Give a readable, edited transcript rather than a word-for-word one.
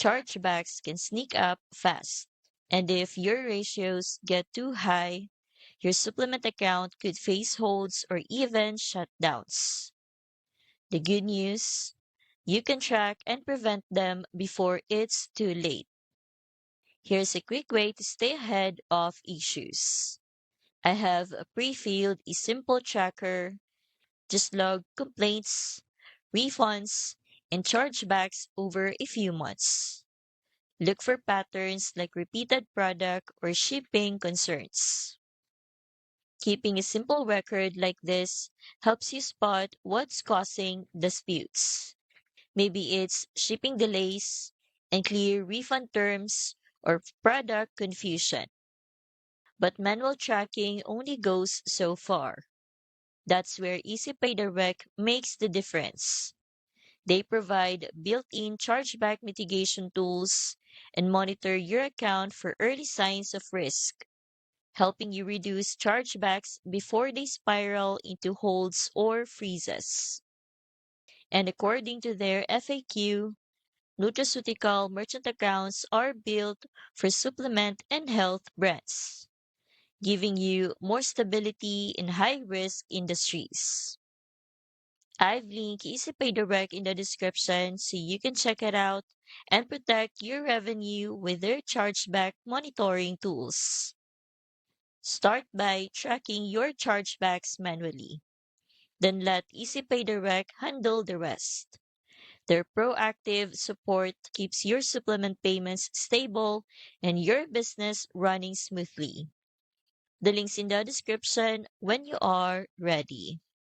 Chargebacks can sneak up fast, and if your ratios get too high, your supplement account could face holds or even shutdowns. The good news, you can track and prevent them before it's too late. Here's a quick way to stay ahead of issues. I have pre-filled a simple tracker. Just log complaints, refunds, and chargebacks over a few months. Look for patterns like repeated product or shipping concerns. Keeping a simple record like this helps you spot what's causing disputes. Maybe it's shipping delays, unclear refund terms, or product confusion. But manual tracking only goes so far. That's where EasyPay Direct makes the difference. They provide built-in chargeback mitigation tools and monitor your account for early signs of risk, helping you reduce chargebacks before they spiral into holds or freezes. And according to their FAQ, nutraceutical merchant accounts are built for supplement and health brands, giving you more stability in high-risk industries. I've linked EasyPay Direct in the description so you can check it out and protect your revenue with their chargeback monitoring tools. Start by tracking your chargebacks manually. Then let EasyPay Direct handle the rest. Their proactive support keeps your supplement payments stable and your business running smoothly. The link's in the description when you are ready.